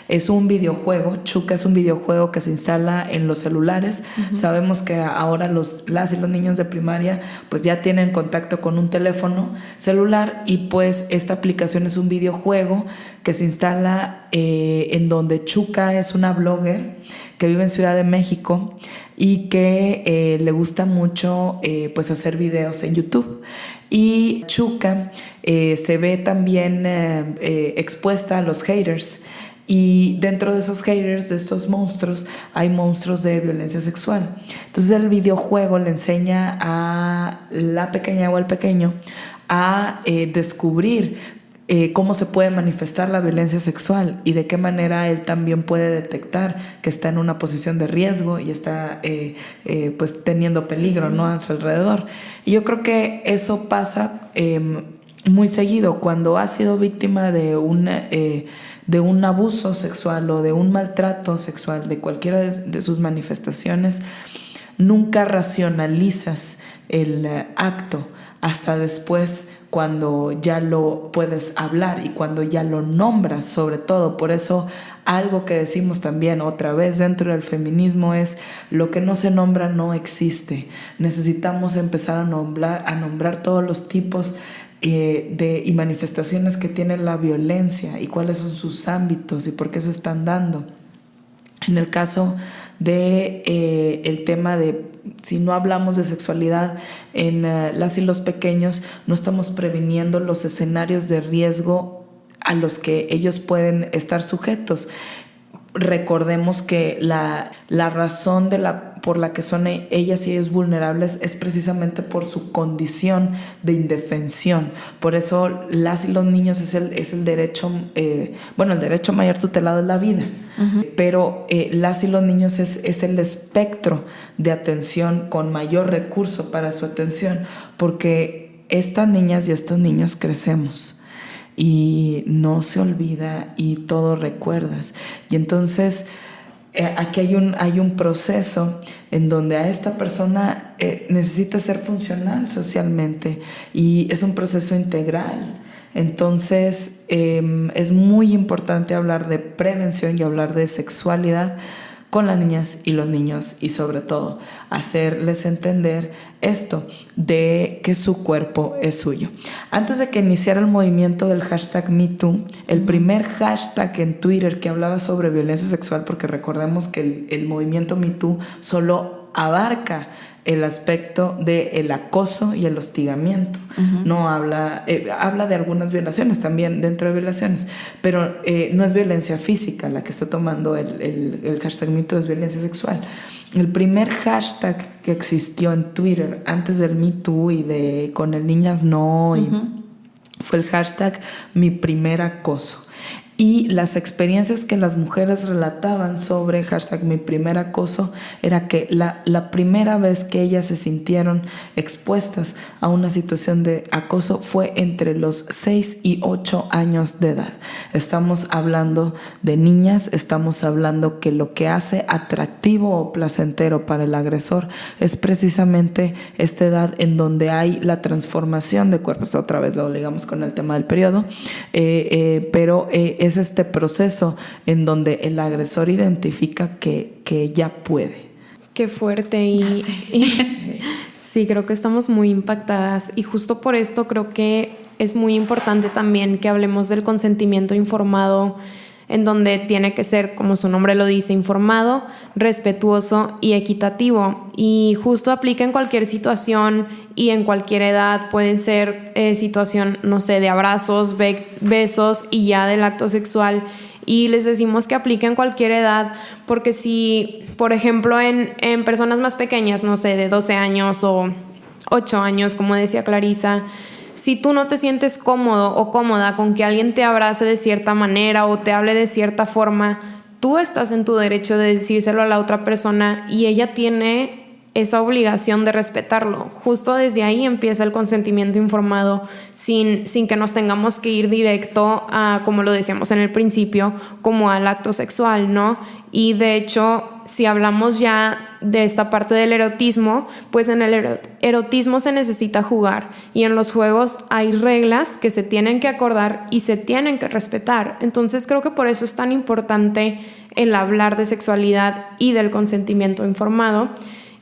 es un videojuego. Chuca es un videojuego que se instala en los celulares. Sabemos que ahora las y los niños de primaria pues ya tienen contacto con un teléfono. Se celular, y pues esta aplicación es un videojuego que se instala en donde Chuca es una blogger que vive en Ciudad de México y que le gusta mucho pues hacer videos en YouTube. Y Chuca se ve también expuesta a los haters. Y dentro de esos haters, de estos monstruos, hay monstruos de violencia sexual. Entonces el videojuego le enseña a la pequeña o al pequeño a descubrir cómo se puede manifestar la violencia sexual y de qué manera él también puede detectar que está en una posición de riesgo y está pues teniendo peligro, ¿no?, a su alrededor. Y yo creo que eso pasa muy seguido cuando has sido víctima de un abuso sexual o de un maltrato sexual, de cualquiera de sus manifestaciones. Nunca racionalizas el acto hasta después, cuando ya lo puedes hablar y cuando ya lo nombras, sobre todo. Por eso algo que decimos también otra vez dentro del feminismo es: lo que no se nombra no existe. Necesitamos empezar a nombrar todos los tipos y manifestaciones que tiene la violencia y cuáles son sus ámbitos y por qué se están dando. En el caso de el tema de, si no hablamos de sexualidad en las y los pequeños, no estamos previniendo los escenarios de riesgo a los que ellos pueden estar sujetos. Recordemos que la razón por la que son ellas y ellos vulnerables es precisamente por su condición de indefensión. Por eso las y los niños es el derecho, el derecho mayor tutelado es la vida. Uh-huh. Pero las y los niños es el espectro de atención con mayor recurso para su atención, porque estas niñas y estos niños crecemos y no se olvida y todo recuerdas. Y entonces aquí hay un proceso en donde a esta persona necesita ser funcional socialmente, y es un proceso integral. Entonces es muy importante hablar de prevención y hablar de sexualidad con las niñas y los niños, y sobre todo hacerles entender esto de que su cuerpo es suyo. Antes de que iniciara el movimiento del hashtag #MeToo, el primer hashtag en Twitter que hablaba sobre violencia sexual, porque recordemos que el movimiento MeToo solo abarca el aspecto del acoso y el hostigamiento. Uh-huh. No habla de algunas violaciones también dentro de violaciones, pero no es violencia física la que está tomando el hashtag MeToo, es violencia sexual. El primer hashtag que existió en Twitter antes del MeToo y de con el niñas no, uh-huh, fue el hashtag mi primer acoso. Y las experiencias que las mujeres relataban sobre hashtag mi primer acoso era que la primera vez que ellas se sintieron expuestas a una situación de acoso fue entre los 6 y 8 años de edad. Estamos hablando de niñas, estamos hablando que lo que hace atractivo o placentero para el agresor es precisamente esta edad en donde hay la transformación de cuerpos. Otra vez lo ligamos con el tema del periodo, pero es este proceso en donde el agresor identifica que ya puede. Qué fuerte y sí, creo que estamos muy impactadas, y justo por esto creo que es muy importante también que hablemos del consentimiento informado, en donde tiene que ser, como su nombre lo dice, informado, respetuoso y equitativo, y justo aplica en cualquier situación y en cualquier edad. Pueden ser situación, no sé, de abrazos, besos y ya del acto sexual, y les decimos que aplica en cualquier edad, porque si, por ejemplo, en personas más pequeñas, no sé, de 12 años o 8 años, como decía Clarisa, si tú no te sientes cómodo o cómoda con que alguien te abrace de cierta manera o te hable de cierta forma, tú estás en tu derecho de decírselo a la otra persona, y ella tiene esa obligación de respetarlo. Justo desde ahí empieza el consentimiento informado, sin que nos tengamos que ir directo a, como lo decíamos en el principio, como al acto sexual, ¿no? Y de hecho, si hablamos ya de esta parte del erotismo, pues en el erotismo se necesita jugar, y en los juegos hay reglas que se tienen que acordar y se tienen que respetar. Entonces creo que por eso es tan importante el hablar de sexualidad y del consentimiento informado.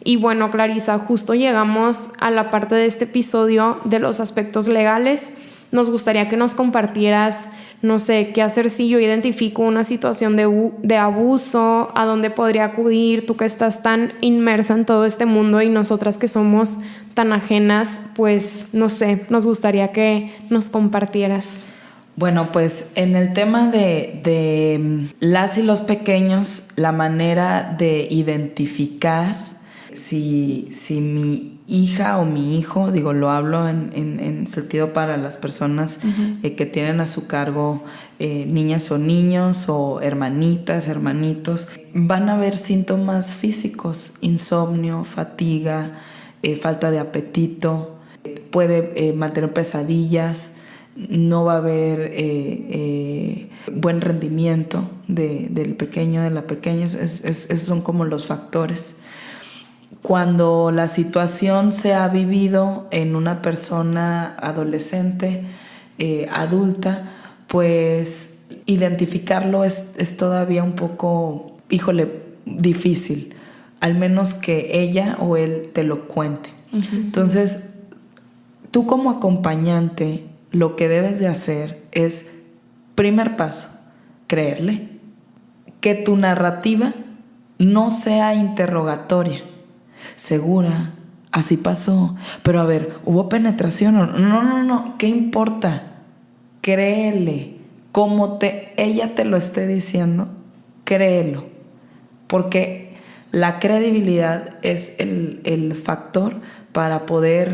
Y bueno, Clarisa, justo llegamos a la parte de este episodio de los aspectos legales. Nos gustaría que nos compartieras, no sé, qué hacer si yo identifico una situación de abuso, a dónde podría acudir, tú que estás tan inmersa en todo este mundo y nosotras que somos tan ajenas, pues no sé, nos gustaría que nos compartieras. Bueno, pues en el tema de las y los pequeños, la manera de identificar si mi hija o mi hijo, digo, lo hablo en sentido para las personas que tienen a su cargo niñas o niños o hermanitas, hermanitos, van a haber síntomas físicos, insomnio, fatiga, falta de apetito, puede mantener pesadillas, no va a haber buen rendimiento del pequeño, de la pequeña. Esos son como los factores. Cuando la situación se ha vivido en una persona adolescente, adulta, pues identificarlo es todavía un poco, difícil, al menos que ella o él te lo cuente. Entonces, tú como acompañante, lo que debes de hacer es, primer paso, creerle, que tu narrativa no sea interrogatoria. ¿Segura? Así pasó. Pero a ver, ¿hubo penetración? No, ¿qué importa? Créele. Como ella te lo esté diciendo, créelo. Porque la credibilidad es el factor para poder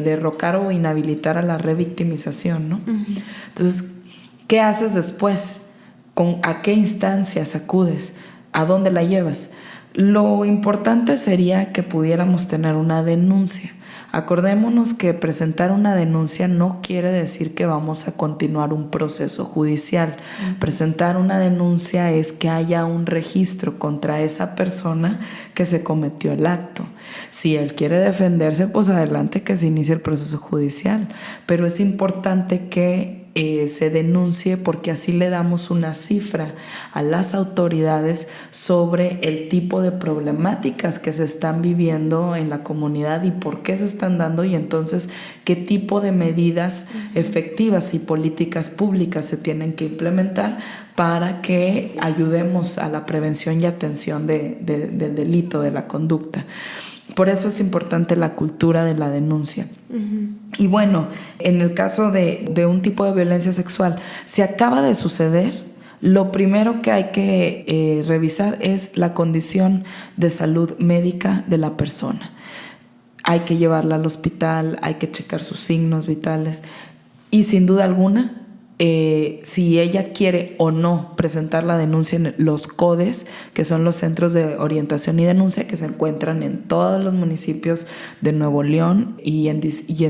derrocar o inhabilitar a la revictimización, ¿no? Entonces, ¿qué haces después? ¿A qué instancias acudes? ¿A dónde la llevas? Lo importante sería que pudiéramos tener una denuncia. Acordémonos que presentar una denuncia no quiere decir que vamos a continuar un proceso judicial. Presentar una denuncia es que haya un registro contra esa persona que se cometió el acto. Si él quiere defenderse, pues adelante, que se inicie el proceso judicial. Pero es importante que se denuncie, porque así le damos una cifra a las autoridades sobre el tipo de problemáticas que se están viviendo en la comunidad y por qué se están dando, y entonces qué tipo de medidas efectivas y políticas públicas se tienen que implementar para que ayudemos a la prevención y atención del delito, de la conducta. Por eso es importante la cultura de la denuncia. Y bueno, en el caso de un tipo de violencia sexual, si acaba de suceder, lo primero que hay que revisar es la condición de salud médica de la persona. Hay que llevarla al hospital, hay que checar sus signos vitales y sin duda alguna, si ella quiere o no presentar la denuncia en los CODES, que son los centros de orientación y denuncia que se encuentran en todos los municipios de Nuevo León y en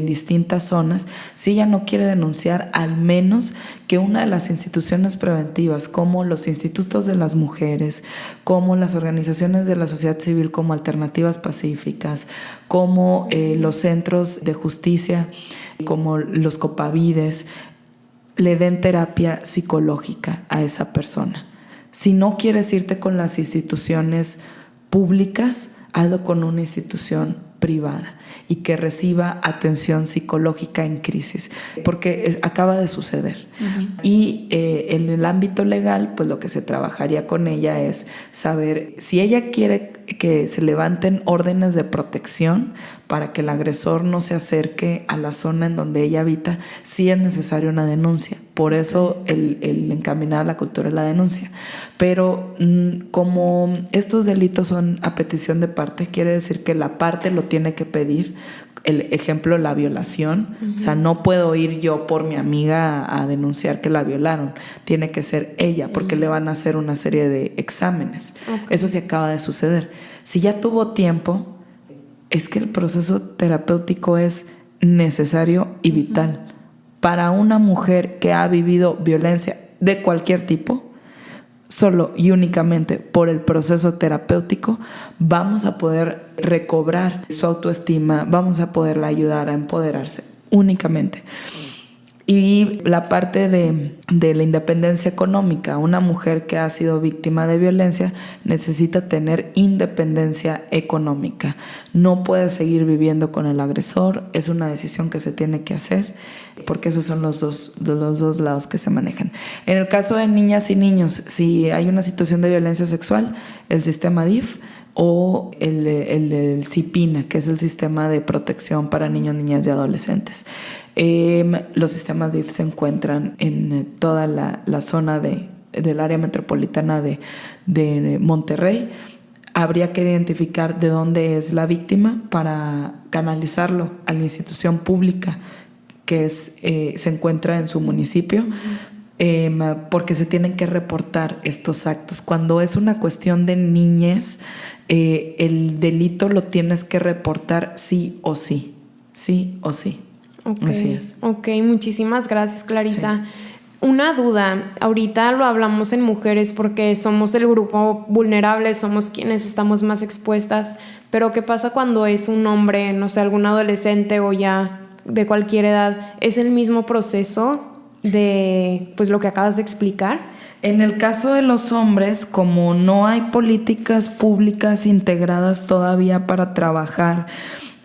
distintas zonas, si ella no quiere denunciar, al menos que una de las instituciones preventivas, como los institutos de las mujeres, como las organizaciones de la sociedad civil, como Alternativas Pacíficas, como los centros de justicia, como los Copavides, le den terapia psicológica a esa persona. Si no quieres irte con las instituciones públicas, hazlo con una institución privada y que reciba atención psicológica en crisis, porque acaba de suceder. Y en el ámbito legal, pues lo que se trabajaría con ella es saber si ella quiere que se levanten órdenes de protección para que el agresor no se acerque a la zona en donde ella habita, sí es necesaria una denuncia. Por eso el encaminar a la cultura de la denuncia. Pero como estos delitos son a petición de parte, quiere decir que la parte lo tiene que pedir. El ejemplo, la violación. O sea, no puedo ir yo por mi amiga a denunciar que la violaron. Tiene que ser ella, porque le van a hacer una serie de exámenes. Eso sí acaba de suceder. Si ya tuvo tiempo, es que el proceso terapéutico es necesario y vital. Para una mujer que ha vivido violencia de cualquier tipo, solo y únicamente por el proceso terapéutico vamos a poder recobrar su autoestima, vamos a poderla ayudar a empoderarse únicamente. Y la parte de la independencia económica. Una mujer que ha sido víctima de violencia necesita tener independencia económica. No puede seguir viviendo con el agresor. Es una decisión que se tiene que hacer, porque esos son los dos lados que se manejan. En el caso de niñas y niños, si hay una situación de violencia sexual, el sistema DIF o el CIPINA, que es el sistema de protección para niños, niñas y adolescentes. Los sistemas DIF se encuentran en toda la zona del área metropolitana de Monterrey. Habría que identificar de dónde es la víctima para canalizarlo a la institución pública que se encuentra en su municipio. Porque se tienen que reportar estos actos. Cuando es una cuestión de niñez, el delito lo tienes que reportar sí o sí. Sí o sí. Okay. Así es. Ok, muchísimas gracias, Clarisa. Sí. Una duda, ahorita lo hablamos en mujeres porque somos el grupo vulnerable, somos quienes estamos más expuestas, pero ¿qué pasa cuando es un hombre, no sé, algún adolescente o ya de cualquier edad? ¿Es el mismo proceso de pues lo que acabas de explicar? En el caso de los hombres, como no hay políticas públicas integradas todavía para trabajar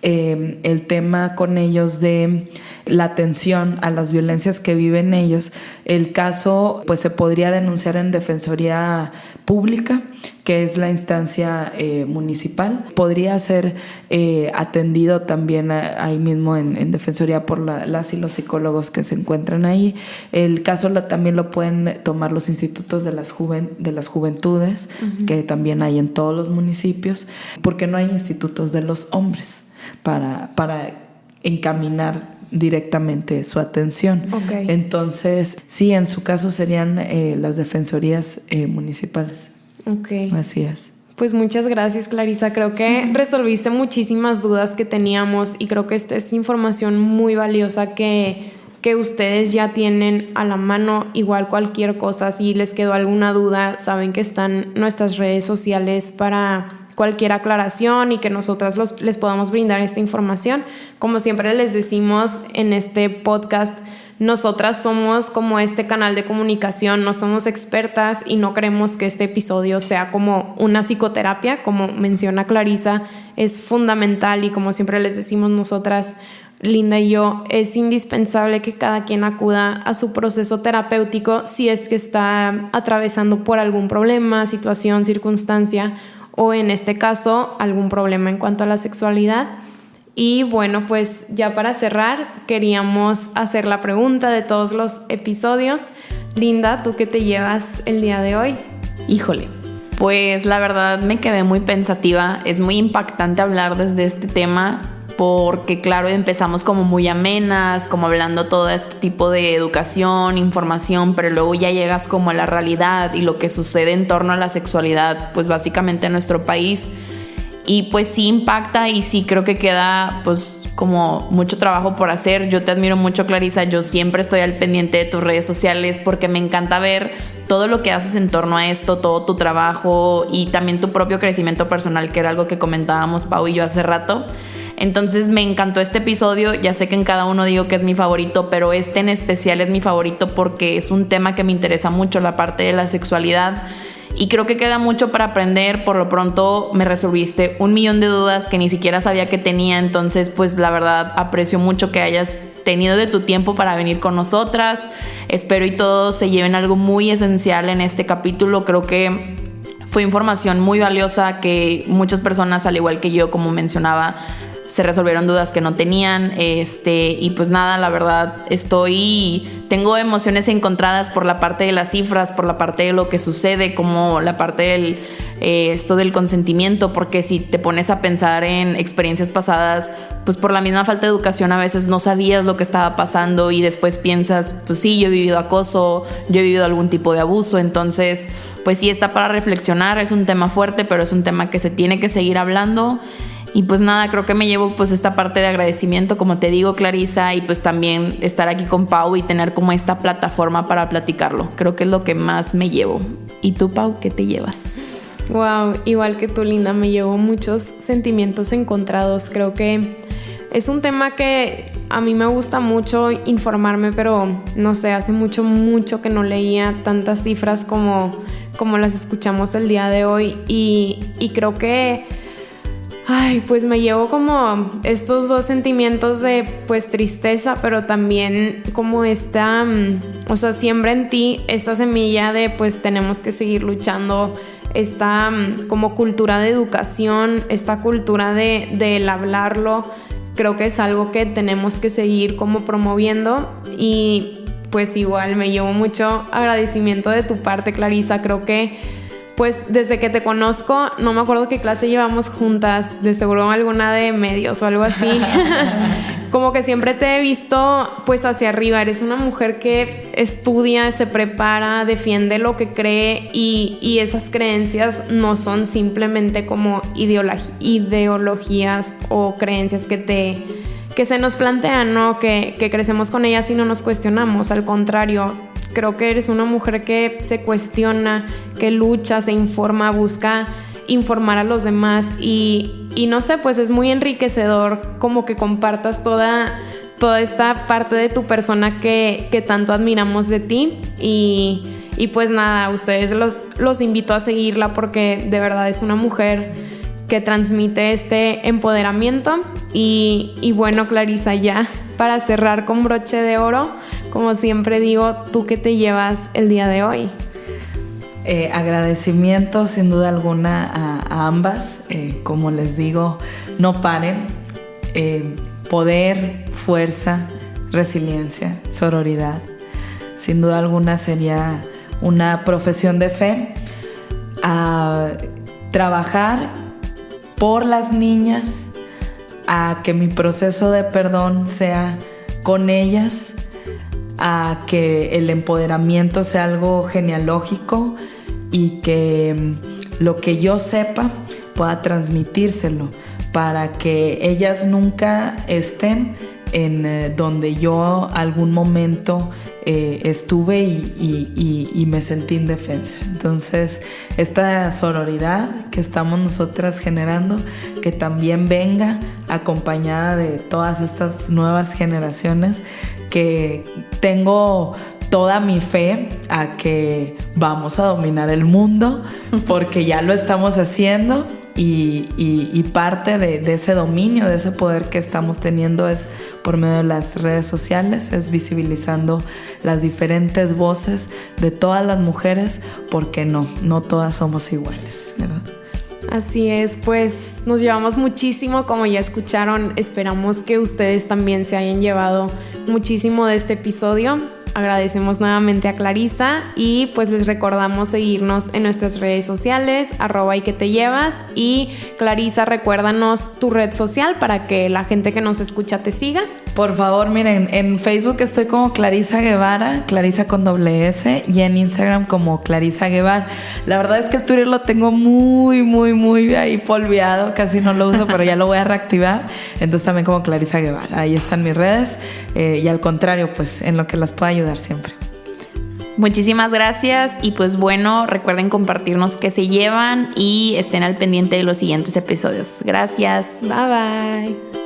el tema con ellos de la atención a las violencias que viven ellos, el caso pues se podría denunciar en Defensoría Pública, que es la instancia municipal. Podría ser atendido también ahí mismo en Defensoría por las y los psicólogos que se encuentran ahí. El caso también lo pueden tomar los institutos de las juventudes, uh-huh, que también hay en todos los municipios, porque no hay institutos de los hombres para encaminar directamente su atención. Okay. Entonces, sí, en su caso serían las defensorías municipales. Okay. Así es. Pues muchas gracias, Clarisa. Creo que resolviste muchísimas dudas que teníamos y creo que esta es información muy valiosa que ustedes ya tienen a la mano. Igual cualquier cosa, si les quedó alguna duda, saben que están nuestras redes sociales para cualquier aclaración y que nosotras les podamos brindar esta información. Como siempre les decimos en este podcast, nosotras somos como este canal de comunicación, no somos expertas y no queremos que este episodio sea como una psicoterapia, como menciona Clarisa, es fundamental y como siempre les decimos nosotras, Linda y yo, es indispensable que cada quien acuda a su proceso terapéutico si es que está atravesando por algún problema, situación, circunstancia o en este caso algún problema en cuanto a la sexualidad. Y bueno, pues ya para cerrar queríamos hacer la pregunta de todos los episodios. Linda, ¿tú qué te llevas el día de hoy? Híjole, pues la verdad me quedé muy pensativa. Es muy impactante hablar desde este tema porque claro, empezamos como muy amenas, como hablando todo este tipo de educación, información, pero luego ya llegas como a la realidad y lo que sucede en torno a la sexualidad, pues básicamente en nuestro país. Y pues sí impacta y sí creo que queda pues como mucho trabajo por hacer. Yo te admiro mucho, Clarisa, yo siempre estoy al pendiente de tus redes sociales porque me encanta ver todo lo que haces en torno a esto, todo tu trabajo y también tu propio crecimiento personal, que era algo que comentábamos Pau y yo hace rato. Entonces me encantó este episodio, ya sé que en cada uno digo que es mi favorito, pero este en especial es mi favorito porque es un tema que me interesa mucho, la parte de la sexualidad. Y creo que queda mucho para aprender. Por lo pronto me resolviste 1,000,000 de dudas que ni siquiera sabía que tenía. Entonces pues la verdad aprecio mucho que hayas tenido de tu tiempo para venir con nosotras. Espero y todos se lleven algo muy esencial en este capítulo. Creo que fue información muy valiosa que muchas personas, al igual que yo, como mencionaba, se resolvieron dudas que no tenían. Y pues nada, la verdad tengo emociones encontradas por la parte de las cifras, por la parte de lo que sucede, como la parte del esto del consentimiento, porque si te pones a pensar en experiencias pasadas, pues por la misma falta de educación a veces no sabías lo que estaba pasando y después piensas, pues sí, yo he vivido acoso, yo he vivido algún tipo de abuso. Entonces pues sí está para reflexionar, es un tema fuerte, pero es un tema que se tiene que seguir hablando. Y pues nada, creo que me llevo pues esta parte de agradecimiento, como te digo, Clarisa, y pues también estar aquí con Pau y tener como esta plataforma para platicarlo. Creo que es lo que más me llevo. ¿Y tú, Pau, qué te llevas? Wow, igual que tú, Linda, me llevo muchos sentimientos encontrados. Creo que es un tema que a mí me gusta mucho informarme, pero no sé, hace mucho que no leía tantas cifras como las escuchamos el día de hoy y creo que pues me llevo como estos dos sentimientos de pues tristeza, pero también como o sea, siembra en ti esta semilla de pues tenemos que seguir luchando, esta como cultura de educación, esta cultura del hablarlo. Creo que es algo que tenemos que seguir como promoviendo y pues igual me llevo mucho agradecimiento de tu parte, Clarisa. Creo que pues desde que te conozco, no me acuerdo qué clase llevamos juntas, de seguro alguna de medios o algo así. Como que siempre te he visto pues hacia arriba, eres una mujer que estudia, se prepara, defiende lo que cree y esas creencias no son simplemente como ideologías o creencias que se nos plantean, ¿no? Que crecemos con ellas y no nos cuestionamos, al contrario. Creo que eres una mujer que se cuestiona, que lucha, se informa, busca informar a los demás y no sé, pues es muy enriquecedor como que compartas toda esta parte de tu persona que tanto admiramos de ti y pues nada, ustedes los invito a seguirla porque de verdad es una mujer que transmite este empoderamiento y bueno, Clarisa, ya para cerrar con broche de oro, como siempre digo, ¿tú qué te llevas el día de hoy? Agradecimiento sin duda alguna a ambas. Como les digo, no paren. Poder, fuerza, resiliencia, sororidad. Sin duda alguna sería una profesión de fe. A trabajar por las niñas, a que mi proceso de perdón sea con ellas, a que el empoderamiento sea algo genealógico y que lo que yo sepa pueda transmitírselo para que ellas nunca estén en donde yo algún momento estuve y me sentí indefensa. Entonces, esta sororidad que estamos nosotras generando, que también venga acompañada de todas estas nuevas generaciones, que tengo toda mi fe a que vamos a dominar el mundo, porque ya lo estamos haciendo. Y parte de ese dominio, de ese poder que estamos teniendo es por medio de las redes sociales, es visibilizando las diferentes voces de todas las mujeres, porque no todas somos iguales, ¿verdad? Así es, pues nos llevamos muchísimo, como ya escucharon, esperamos que ustedes también se hayan llevado muchísimo de este episodio. Agradecemos nuevamente a Clarisa y pues les recordamos seguirnos en nuestras redes sociales, @yquetellevas. Y Clarisa, recuérdanos tu red social para que la gente que nos escucha te siga. Por favor, miren, en Facebook estoy como Clarisa Guevara, Clarisa con doble S, y en Instagram como Clarisa Guevara. La verdad es que el Twitter lo tengo muy ahí polveado, casi no lo uso, pero ya lo voy a reactivar. Entonces también como Clarisa Guevara, ahí están mis redes, y al contrario, pues en lo que las pueda ayudar siempre. Muchísimas gracias y pues bueno, recuerden compartirnos qué se llevan y estén al pendiente de los siguientes episodios. Gracias. Bye bye.